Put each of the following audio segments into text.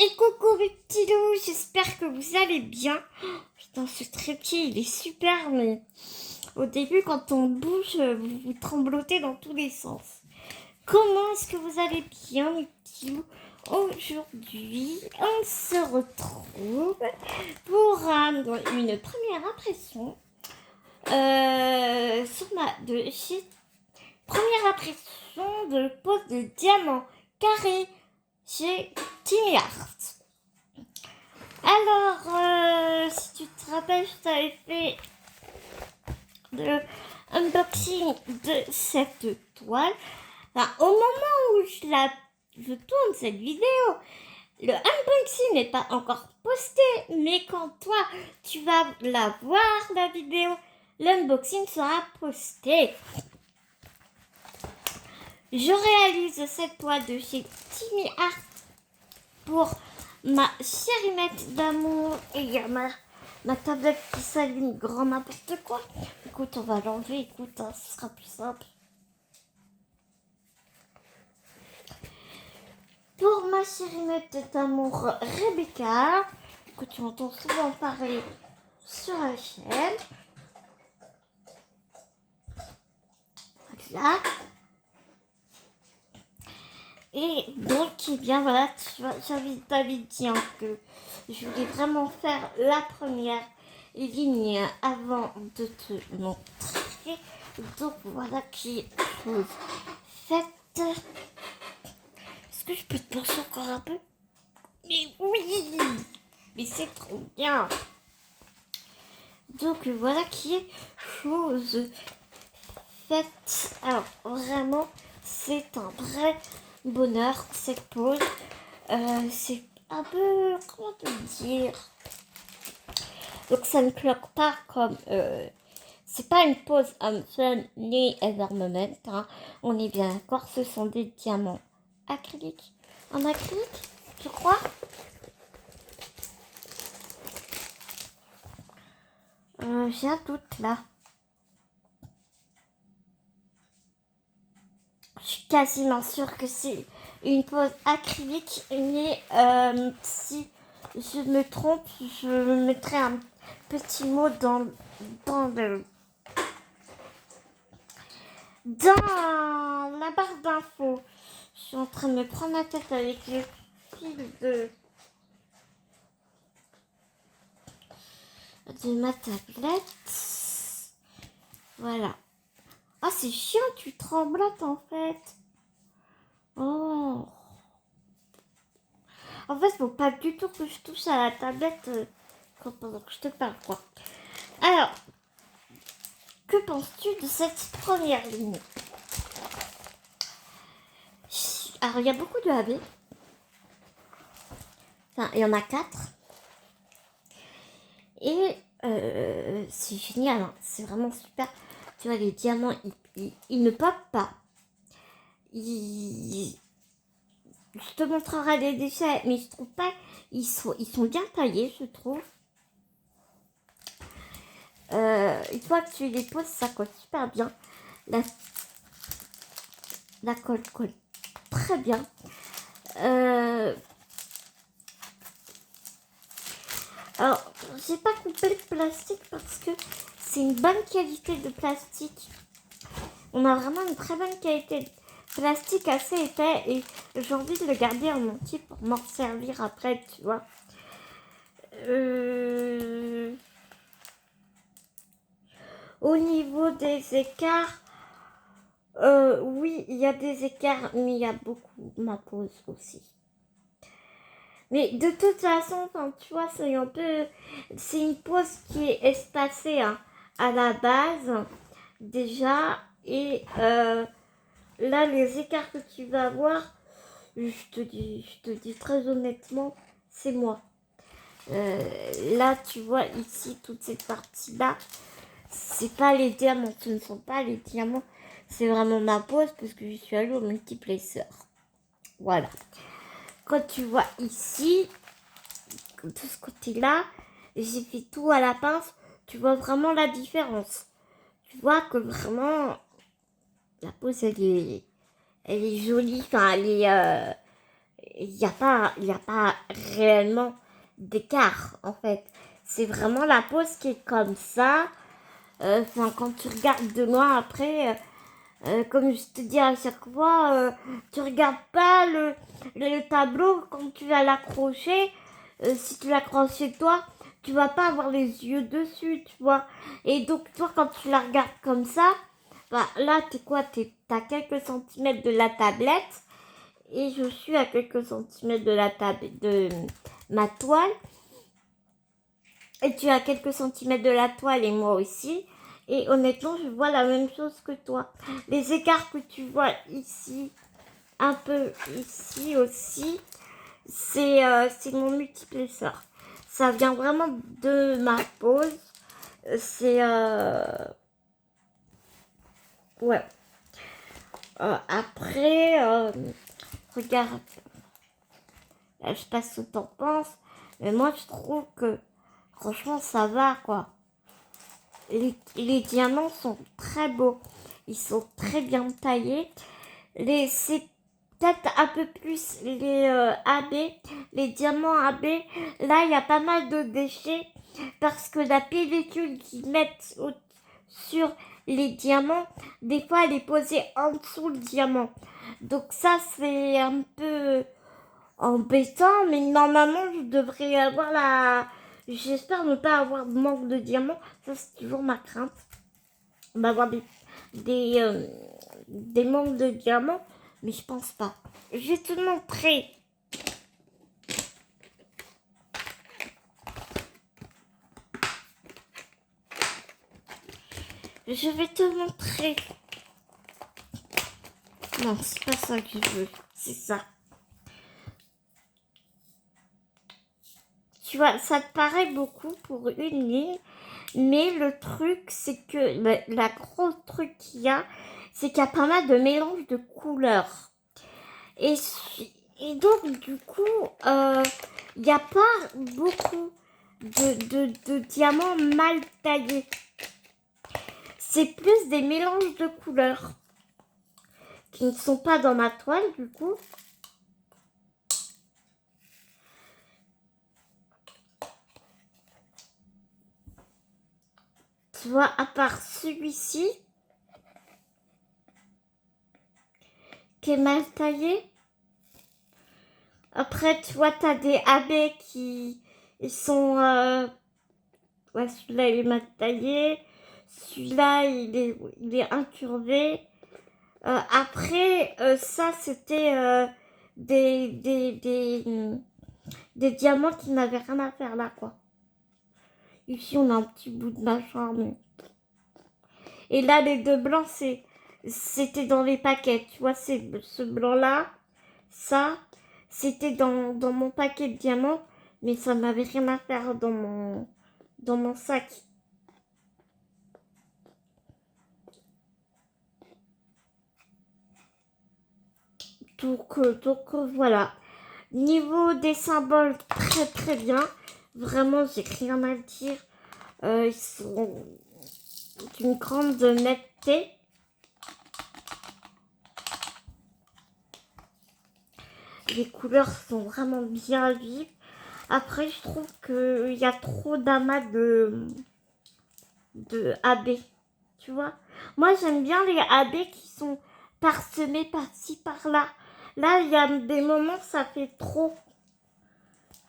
Et coucou mes petits loups, j'espère que vous allez bien. Oh, putain, ce trépied, il est super, mais au début, quand on bouge, vous tremblotez dans tous les sens. Comment est-ce que vous allez bien, mes petits loups? Aujourd'hui, on se retrouve pour une première impression première impression de pose de diamant carré chez Timmy Art. Alors, si tu te rappelles, je t'avais fait le unboxing de cette toile. Enfin, au moment où je tourne cette vidéo, le unboxing n'est pas encore posté, mais quand toi, tu vas la voir, la vidéo, l'unboxing sera posté. Je réalise cette toile de chez Timmy Art pour ma chérimette d'amour. Et il y a ma tablette qui s'allume grand n'importe quoi. Écoute, on va l'enlever, écoute, hein, ce sera plus simple. Pour ma chérimette d'amour Rebecca, que tu entends souvent parler sur la chaîne. Voilà. Et donc, eh bien voilà, t'avais dit hein, que je voulais vraiment faire la première ligne avant de te montrer. Donc voilà qui est chose faite. Est-ce que je peux te pencher encore un peu? Mais oui! Mais c'est trop bien! Donc voilà qui est chose faite. Alors vraiment, c'est un vrai bonheur cette pause. C'est un peu, comment te dire, donc ça ne cloque pas comme c'est pas une pause fun ni Evermoment, hein. On est bien d'accord, ce sont des diamants acryliques. En acrylique, tu crois? J'ai un doute là. Je suis quasiment sûre que c'est une pose acrylique, mais si je me trompe, je mettrai un petit mot dans la barre d'infos. Je suis en train de me prendre la tête avec le fil de ma tablette. Voilà. Ah, c'est chiant, tu tremblotes en fait. Oh. En fait, faut pas du tout que je touche à la tablette pendant que je te parle, quoi. Alors, que penses-tu de cette première ligne? Alors, il y a beaucoup de AB. Enfin, il y en a 4. Et c'est génial, hein. C'est vraiment super. Tu vois, les diamants, ils ne popent pas. Je te montrerai les déchets, mais je trouve pas. Ils sont bien taillés, je trouve. Une fois que tu les poses, ça colle super bien. La colle colle très bien. Alors, j'ai pas coupé le plastique parce que c'est une bonne qualité de plastique. On a vraiment une très bonne qualité de plastique assez épais et j'ai envie de le garder en entier pour m'en servir après, tu vois. Au niveau des écarts, oui, il y a des écarts, mais il y a beaucoup ma pose aussi. Mais de toute façon, tu vois, c'est une pose qui est espacée hein, à la base déjà. Et là, les écarts que tu vas avoir, je te dis très honnêtement, c'est moi. Là, tu vois ici toute cette partie-là, c'est pas les diamants, ce ne sont pas les diamants, c'est vraiment ma pose parce que je suis allée au multiplacer. Voilà. Quand tu vois ici, tout ce côté-là, j'ai fait tout à la pince, tu vois vraiment la différence. Tu vois que vraiment, la pose, elle est jolie, enfin, il y a pas réellement d'écart, en fait. C'est vraiment la pose qui est comme ça. Enfin, quand tu regardes de loin après, comme je te dis à chaque fois, tu regardes pas le tableau quand tu vas l'accrocher. Si tu l'accroches chez toi, tu vas pas avoir les yeux dessus, tu vois. Et donc, toi, quand tu la regardes comme ça, bah, là, t'as quelques centimètres de la tablette. Et je suis à quelques centimètres de la table, de ma toile. Et tu as quelques centimètres de la toile et moi aussi. Et honnêtement, je vois la même chose que toi. Les écarts que tu vois ici, un peu ici aussi, c'est mon multiplesseur. Ça vient vraiment de ma pose. C'est... ouais. Après, regarde. Là, je sais pas ce que t'en penses. Mais moi, je trouve que, franchement, ça va, quoi. Les diamants sont très beaux. Ils sont très bien taillés. C'est peut-être un peu plus les AB, les diamants AB. Là, il y a pas mal de déchets parce que la pellicule qu'ils mettent sur les diamants, des fois, elle est posée en dessous le diamant. Donc ça, c'est un peu embêtant, mais normalement, je devrais avoir la... J'espère ne pas avoir de manque de diamants. Ça, c'est toujours ma crainte. D'avoir des, euh, des manques de diamants, mais je pense pas. Je vais te montrer. Je vais te montrer. Non, c'est pas ça que je veux. C'est ça. Tu vois, ça te paraît beaucoup pour une ligne, mais le truc, c'est que la grosse truc qu'il y a, c'est qu'il y a pas mal de mélange de couleurs. Et, et donc, du coup, il n'y a pas beaucoup de diamants mal taillés. C'est plus des mélanges de couleurs qui ne sont pas dans ma toile, du coup. Tu vois, à part celui-ci, qui est mal taillé. Après, tu vois, tu as des AB qui sont... ouais, celui-là, il est mal taillé. Celui-là, il est incurvé. Après, ça, c'était des diamants qui n'avaient rien à faire là, quoi. Ici, on a un petit bout de machin, mais... Et là, les deux blancs, c'était dans les paquets. Tu vois, ce blanc-là, ça, c'était dans mon paquet de diamants, mais ça n'avait rien à faire dans mon sac. Donc voilà. Niveau des symboles, très très bien. Vraiment, j'ai rien à dire. Ils sont d'une grande netteté. Les couleurs sont vraiment bien vives. Après, je trouve qu'il y a trop d'amas de AB. Tu vois? Moi, j'aime bien les AB qui sont parsemés par-ci, par-là. Là, il y a des moments, ça fait trop.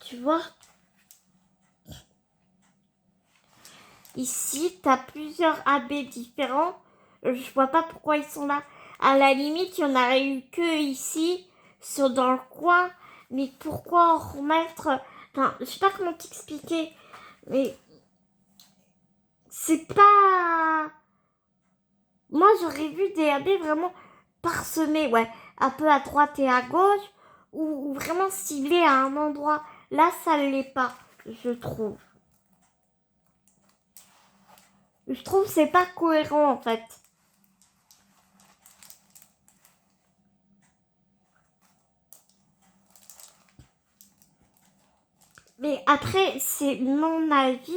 Tu vois? Ici, tu as plusieurs AB différents. Je vois pas pourquoi ils sont là. À la limite, il n'y en aurait eu que ici, dans le coin. Mais pourquoi en remettre... Enfin, je sais pas comment t'expliquer. Mais c'est pas... Moi, j'aurais vu des AB vraiment parsemés, ouais. Un peu à droite et à gauche. Ou vraiment ciblés à un endroit. Là, ça ne l'est pas, je trouve. Je trouve que c'est pas cohérent, en fait. Mais après, c'est mon avis,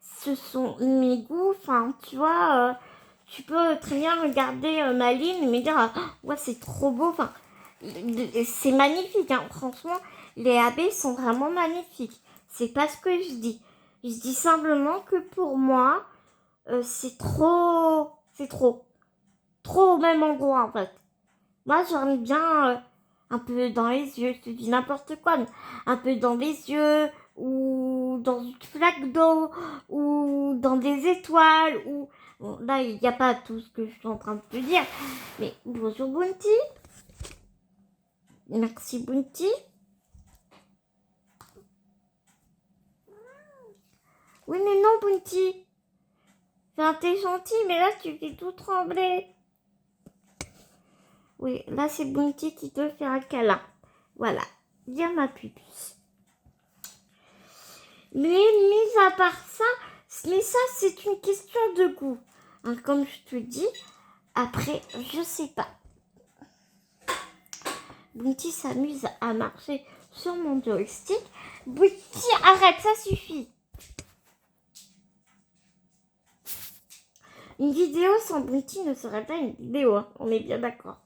ce sont mes goûts. Enfin, tu vois, tu peux très bien regarder ma ligne et me dire, ah, ouais, c'est trop beau. Enfin, c'est magnifique, hein. Franchement, les AB sont vraiment magnifiques. C'est pas ce que je dis. Je dis simplement que pour moi, c'est trop au même endroit en fait. Moi, j'aimerais bien un peu dans les yeux, je te dis n'importe quoi, mais un peu dans les yeux, ou dans une flaque d'eau, ou dans des étoiles, ou... Bon, là, il n'y a pas tout ce que je suis en train de te dire, mais bonjour Bounty. Merci Bounty. Oui, mais non Bounty. Enfin, t'es gentil, mais là, tu fais tout trembler. Oui, là, c'est Bounty qui te fait un câlin. Voilà. Viens, ma puce. Mais mis à part ça, mais ça, c'est une question de goût. Hein, comme je te dis, après, je sais pas. Bounty s'amuse à marcher sur mon joystick. Bounty, arrête, ça suffit. Une vidéo sans Bounty ne serait pas une vidéo, hein, on est bien d'accord.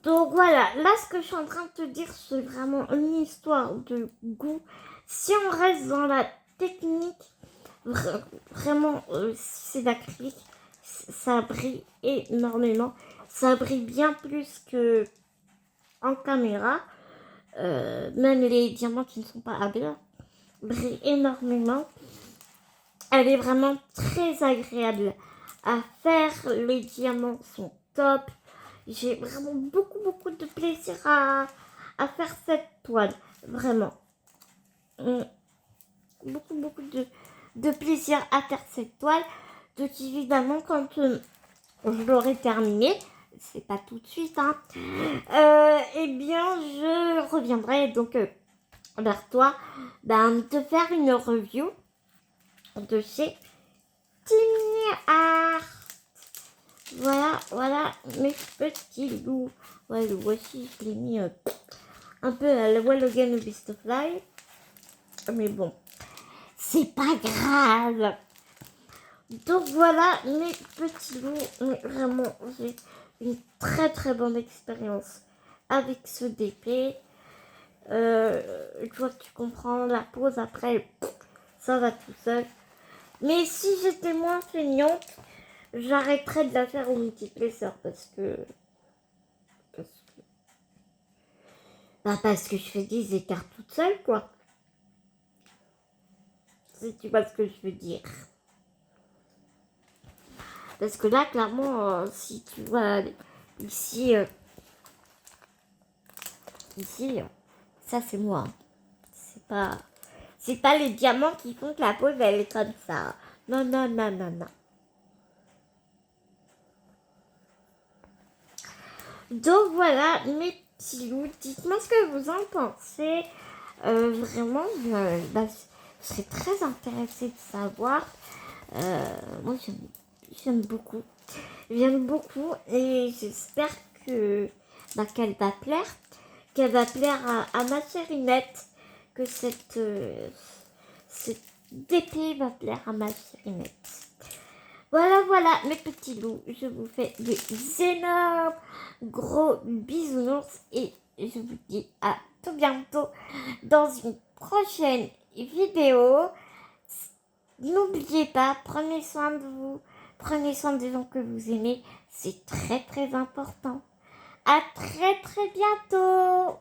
Donc voilà, là ce que je suis en train de te dire, c'est vraiment une histoire de goût. Si on reste dans la technique, vraiment, c'est l'acrylique, ça brille énormément. Ça brille bien plus que en caméra. Même les diamants qui ne sont pas à blanc brillent énormément. Elle est vraiment très agréable à faire. Les diamants sont top. J'ai vraiment beaucoup de plaisir à faire cette toile. Vraiment. Beaucoup de plaisir à faire cette toile. Donc évidemment, quand je l'aurai terminée, c'est pas tout de suite, hein, eh bien, je reviendrai donc vers toi te faire une review de chez Tiny Art. Voilà mes petits loups. Ouais, le voici, je l'ai mis un peu à la Well Again Beast of Life. Mais bon, c'est pas grave. Donc voilà mes petits loups. Mais vraiment, j'ai une très bonne expérience avec ce DP. Je vois que tu comprends la pause après, ça va tout seul. Mais si j'étais moins feignante, j'arrêterais de la faire au multiplayer parce que je fais des écarts toute seule, quoi. Si tu vois ce que je veux dire. Parce que là, clairement, si tu vois ici, ça c'est moi. C'est pas les diamants qui font que la pose elle est comme ça. Non. Donc voilà, mes petits loups, dites-moi ce que vous en pensez. Vraiment, je serais très intéressée de savoir. Moi, j'aime beaucoup. J'aime beaucoup et j'espère qu'elle va plaire. Qu'elle va plaire à ma chérinette. Que cette DP va plaire à ma chérinette. Voilà, mes petits loups. Je vous fais des énormes gros bisounours et je vous dis à tout bientôt dans une prochaine vidéo. N'oubliez pas, prenez soin de vous, prenez soin des gens que vous aimez. C'est très important. À très bientôt.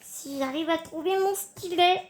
Si j'arrive à trouver mon stylet.